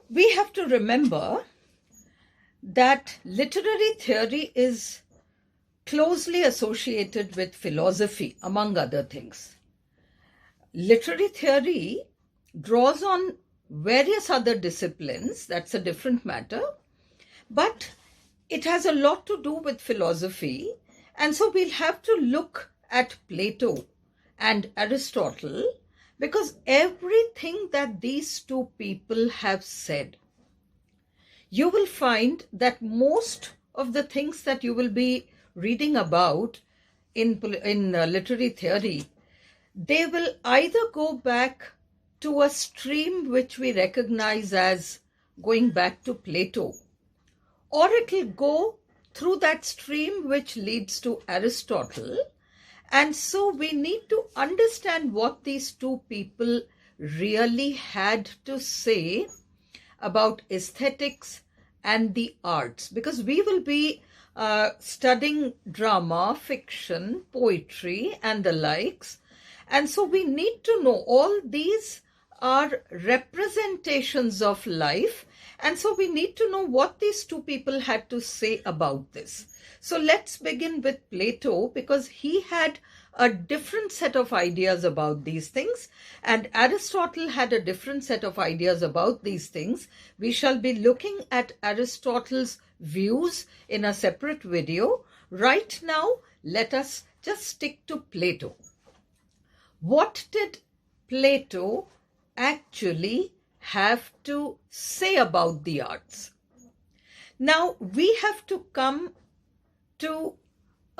We have to remember that literary theory is closely associated with philosophy, among other things. Literary theory draws on various other disciplines, that's a different matter, but it has a lot to do with philosophy. And so we'll have to look at Plato and Aristotle, because everything that these two people have said, you will find that most of the things that you will be reading about in literary theory, they will either go back to a stream which we recognize as going back to Plato, or it will go through that stream which leads to Aristotle. And so we need to understand what these two people really had to say about aesthetics and the arts, because we will be studying drama, fiction, poetry, and the likes. And so we need to know all these are representations of life. And so we need to know what these two people had to say about this. So let's begin with Plato, because he had a different set of ideas about these things, and Aristotle had a different set of ideas about these things. We shall be looking at Aristotle's views in a separate video. Right now, let us just stick to Plato. What did Plato actually have to say about the arts? Now, we have to come to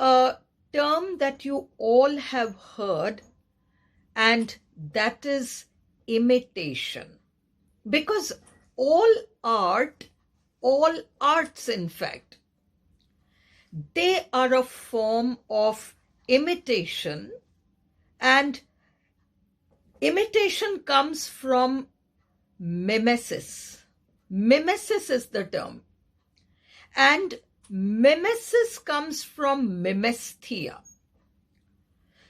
a term that you all have heard, and that is imitation. Because all arts in fact, they are a form of imitation, and imitation comes from mimesis. Mimesis is the term. And mimesis comes from mimestheia.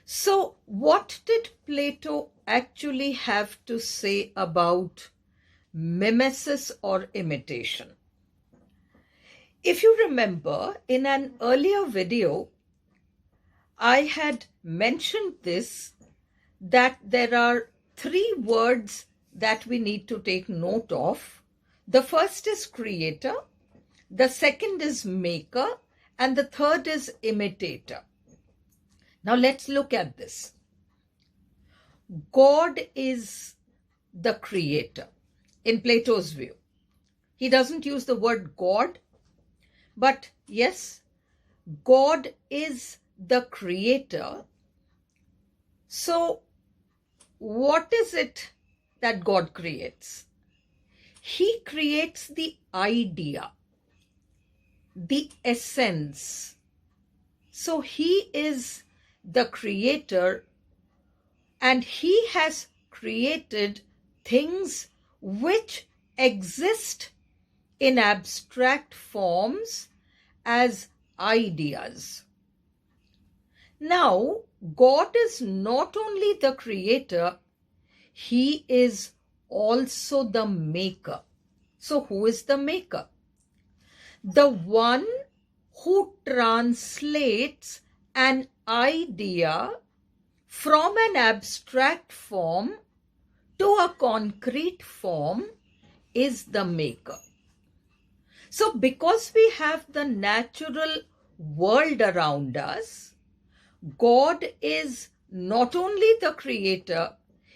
So what did Plato actually have to say about mimesis or imitation? If you remember, in an earlier video, I had mentioned this, that there are three words that we need to take note of. The first is creator, the second is maker, and the third is imitator. Now let's look at this. God is the creator in Plato's view. He doesn't use the word God, but yes, God is the creator. So what is it that God creates? He creates the idea, the essence. So he is the creator, and he has created things which exist in abstract forms as ideas. Now, God is not only the creator, he is also the maker. So who is the maker? The one who translates an idea from an abstract form to a concrete form is the maker. So because we have the natural world around us, God is not only the creator,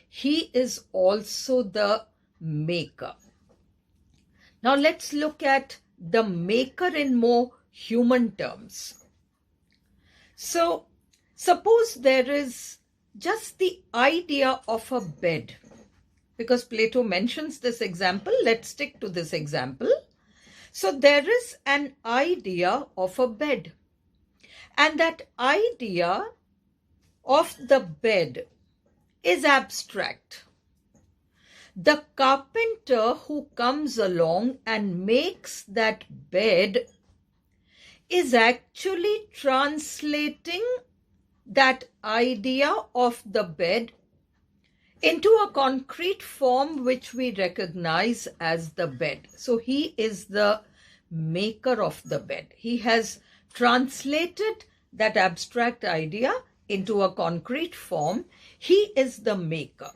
he is also the maker. Now let's look at the maker in more human terms. So suppose there is just the idea of a bed. Because Plato mentions this example, let's stick to this example. So there is an idea of a bed. And that idea of the bed is abstract. The carpenter who comes along and makes that bed is actually translating that idea of the bed into a concrete form which we recognize as the bed. So he is the maker of the bed. He has translated that abstract idea into a concrete form. He is the maker.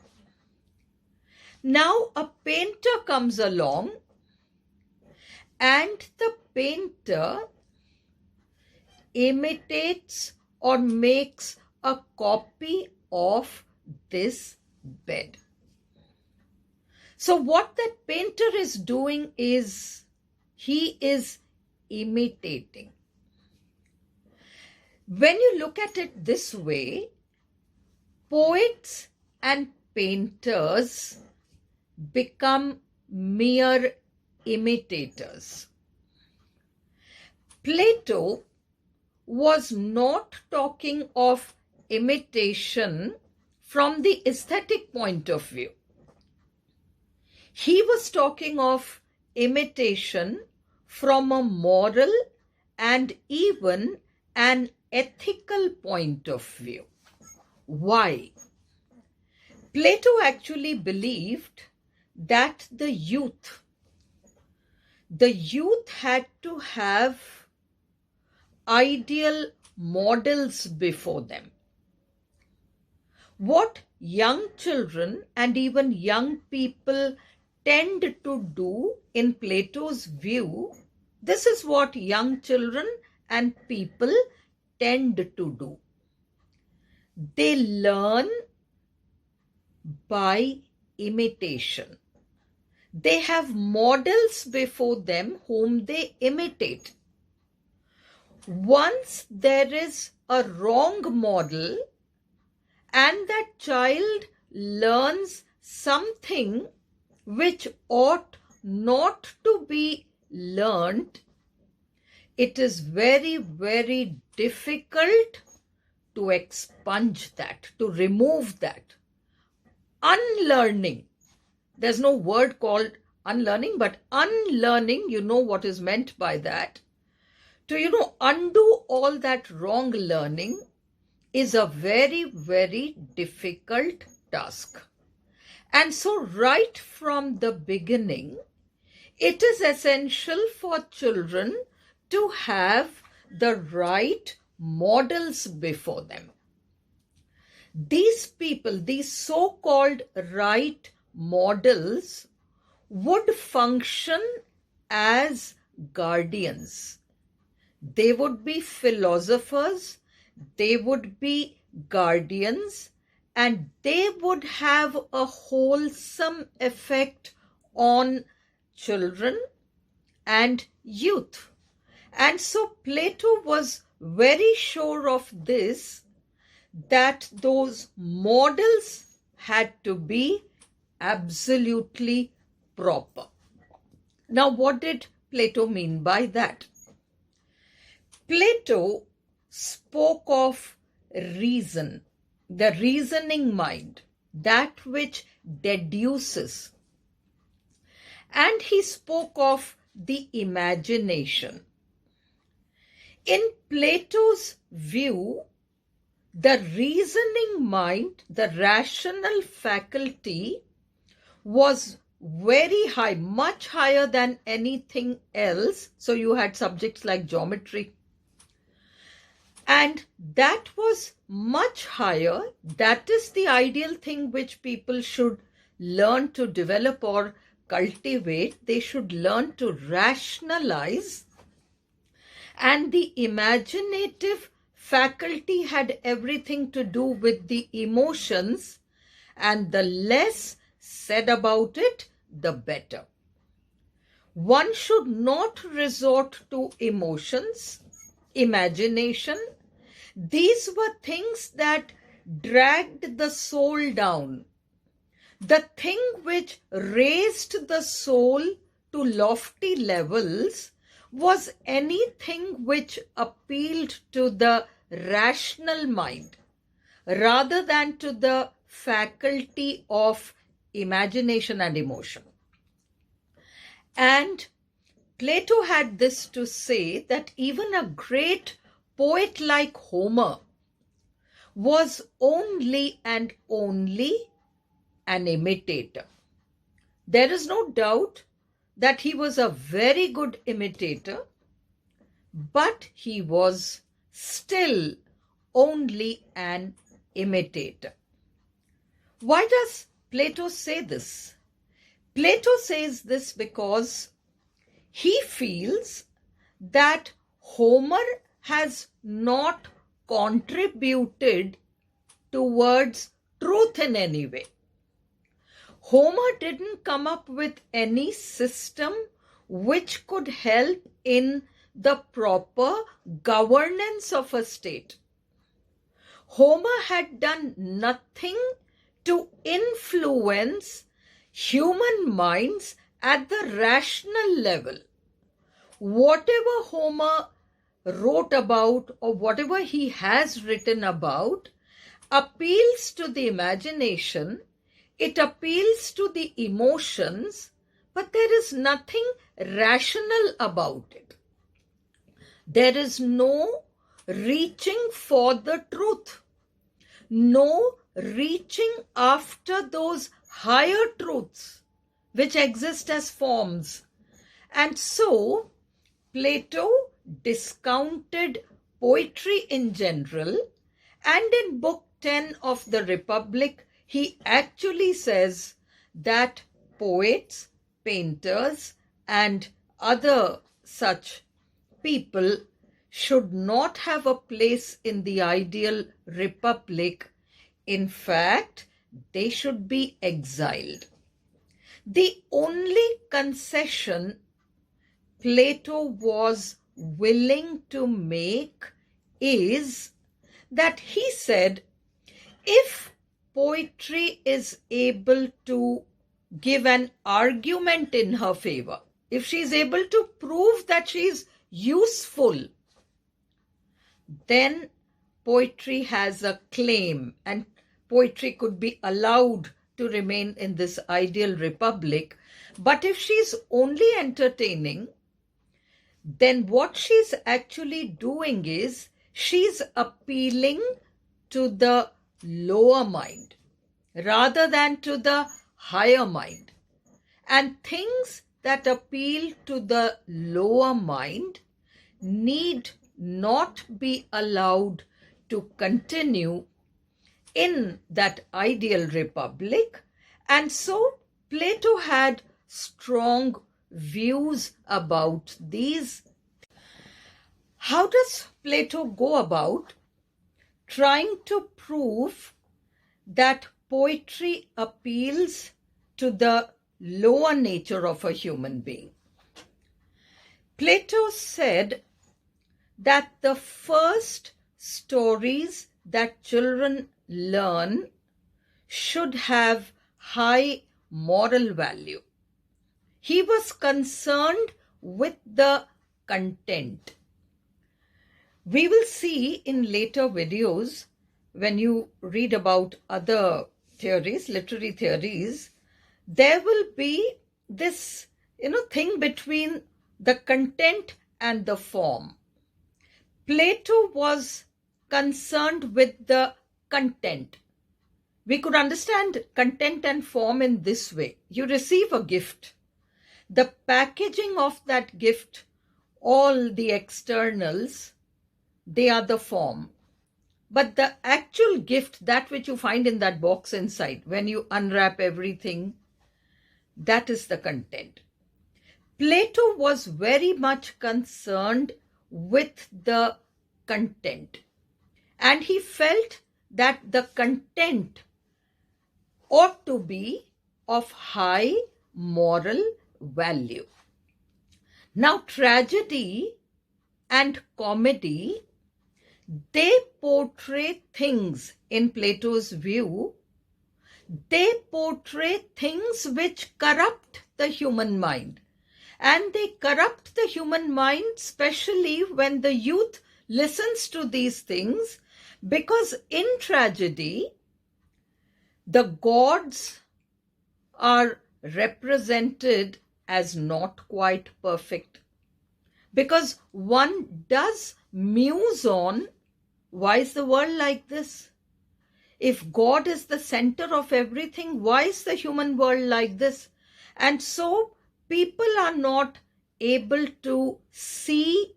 Now a painter comes along, and the painter imitates or makes a copy of this bed. So what that painter is doing is he is imitating. When you look at it this way, poets and painters become mere imitators. Plato was not talking of imitation from the aesthetic point of view. He was talking of imitation from a moral and even an ethical point of view. Why? Plato actually believed that the youth had to have ideal models before them. What young children and even young people tend to do in Plato's view, this is what young children and people tend to do. They learn by imitation. They have models before them whom they imitate. Once there is a wrong model and that child learns something which ought not to be learned, it is very, very difficult to expunge that, to remove that. Unlearning. There's no word called unlearning, but unlearning, you know what is meant by that. To, undo all that wrong learning is a very, very difficult task. And so right from the beginning, it is essential for children to have the right models before them. These people, these so-called right models, would function as guardians. They would be philosophers, they would be guardians, and they would have a wholesome effect on children and youth. And so Plato was very sure of this, that those models had to be absolutely proper. Now, what did Plato mean by that? Plato spoke of reason, the reasoning mind, that which deduces. And he spoke of the imagination. In Plato's view, the reasoning mind, the rational faculty, was very high, much higher than anything else. So you had subjects like geometry. And that was much higher. That is the ideal thing which people should learn to develop or cultivate. They should learn to rationalize. And the imaginative faculty had everything to do with the emotions, and the less said about it, the better. One should not resort to emotions, imagination. These were things that dragged the soul down. The thing which raised the soul to lofty levels was anything which appealed to the rational mind rather than to the faculty of imagination and emotion. And Plato had this to say, that even a great poet like Homer was only and only an imitator. There is no doubt that he was a very good imitator, but he was still only an imitator. Why does Plato say this? Plato says this because he feels that Homer has not contributed towards truth in any way. Homer didn't come up with any system which could help in the proper governance of a state. Homer had done nothing to influence human minds at the rational level. Whatever Homer wrote about or whatever he has written about appeals to the imagination, it appeals to the emotions, but there is nothing rational about it. There is no reaching for the truth, no reaching after those higher truths which exist as forms. And so Plato discounted poetry in general, and in Book 10 of the Republic, he actually says that poets, painters, and other such people should not have a place in the ideal republic. In fact, they should be exiled. The only concession Plato was willing to make is that he said, if poetry is able to give an argument in her favor, if she is able to prove that she is useful, then poetry has a claim and poetry could be allowed to remain in this ideal republic. But if she's only entertaining, then what she's actually doing is she's appealing to the lower mind rather than to the higher mind. And things that appeal to the lower mind need not be allowed to continue in that ideal republic. And so Plato had strong views about these. How does Plato go about trying to prove that poetry appeals to the lower nature of a human being? Plato said that the first stories that children learn should have high moral value. He was concerned with the content. We will see in later videos, when you read about other theories, literary theories, there will be this, thing between the content and the form. Plato was concerned with the content. We could understand content and form in this way. You receive a gift. The packaging of that gift, all the externals, they are the form. But the actual gift, that which you find in that box inside, when you unwrap everything, that is the content. Plato was very much concerned with the content. And he felt that the content ought to be of high moral value. Now, tragedy and comedy, they portray things, in Plato's view, they portray things which corrupt the human mind. And they corrupt the human mind, especially when the youth listens to these things, because in tragedy, the gods are represented as not quite perfect. Because one does muse on, why is the world like this? If God is the center of everything, why is the human world like this? And so people are not able to see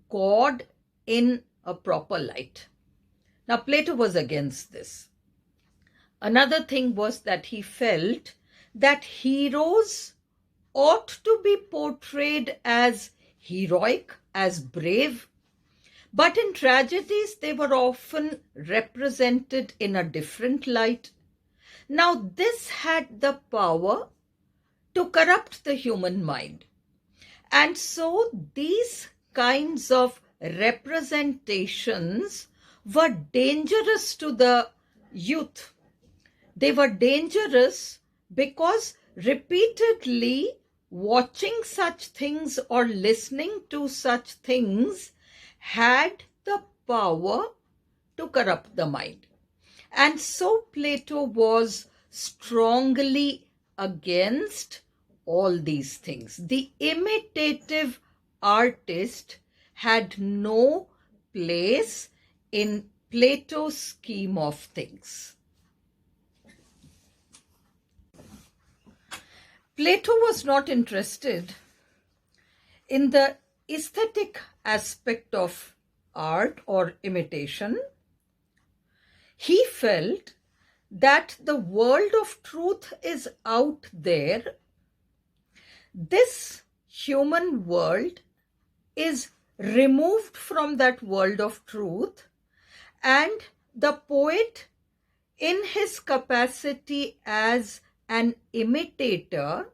God in a proper light. Now, Plato was against this. Another thing was that he felt that heroes ought to be portrayed as heroic, as brave, but in tragedies they were often represented in a different light. Now, this had the power to corrupt the human mind. And so these kinds of representations were dangerous to the youth. They were dangerous because repeatedly watching such things or listening to such things had the power to corrupt the mind. And so Plato was strongly against all these things. The imitative artist had no place in Plato's scheme of things. Plato was not interested in the aesthetic aspect of art or imitation. He felt that the world of truth is out there. This human world is removed from that world of truth, and the poet, in his capacity as an imitator,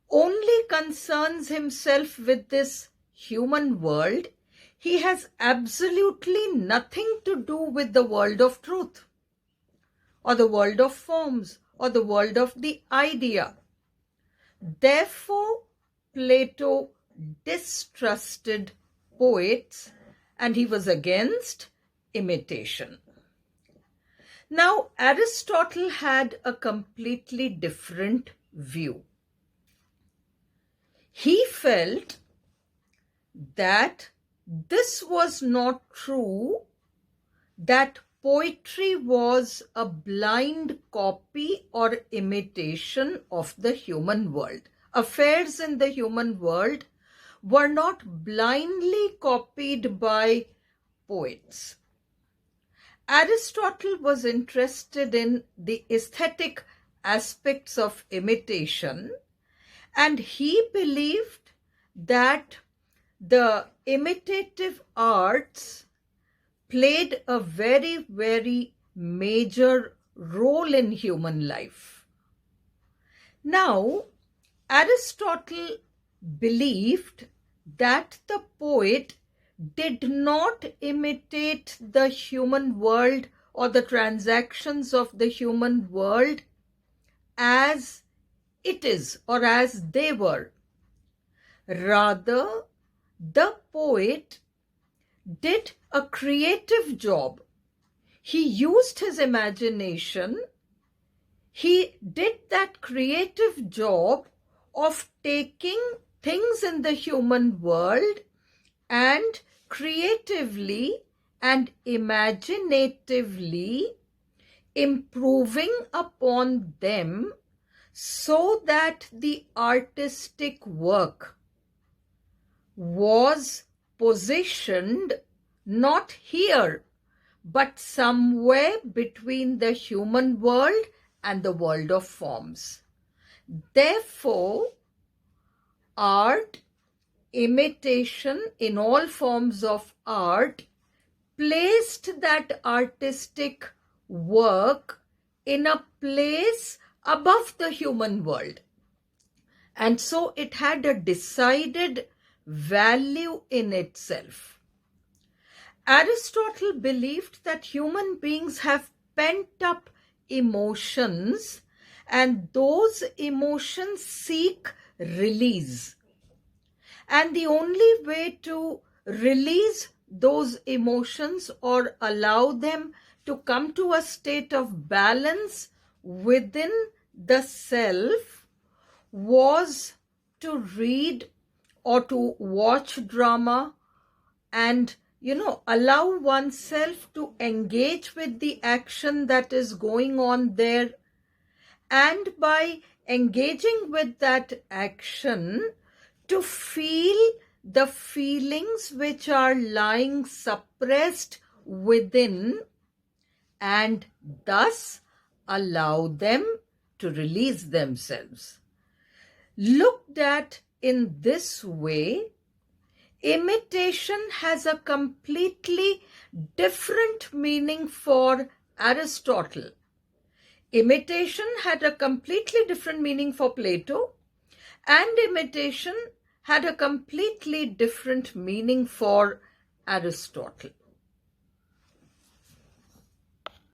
only concerns himself with this human world. He has absolutely nothing to do with the world of truth, or the world of forms, or the world of the idea. Therefore, Plato distrusted poets and he was against imitation. Now, Aristotle had a completely different view. He felt that this was not true, that poetry was a blind copy or imitation of the human world. Affairs in the human world were not blindly copied by poets. Aristotle was interested in the aesthetic aspects of imitation, and he believed that the imitative arts played a very, very major role in human life. Now, Aristotle believed that the poet did not imitate the human world or the transactions of the human world as it is or as they were. Rather, the poet did a creative job. He used his imagination. He did that creative job of taking things in the human world and creatively and imaginatively improving upon them so that the artistic work was positioned not here, but somewhere between the human world and the world of forms. Therefore, art, imitation in all forms of art, placed that artistic work in a place above the human world. And so it had a decided value in itself. Aristotle believed that human beings have pent up emotions, and those emotions seek release. And the only way to release those emotions or allow them to come to a state of balance within the self was to read or to watch drama and allow oneself to engage with the action that is going on there, and by engaging with that action, to feel the feelings which are lying suppressed within, and thus allow them to release themselves. Looked at in this way, imitation has a completely different meaning for Aristotle. Imitation had a completely different meaning for Plato, and imitation had a completely different meaning for Aristotle.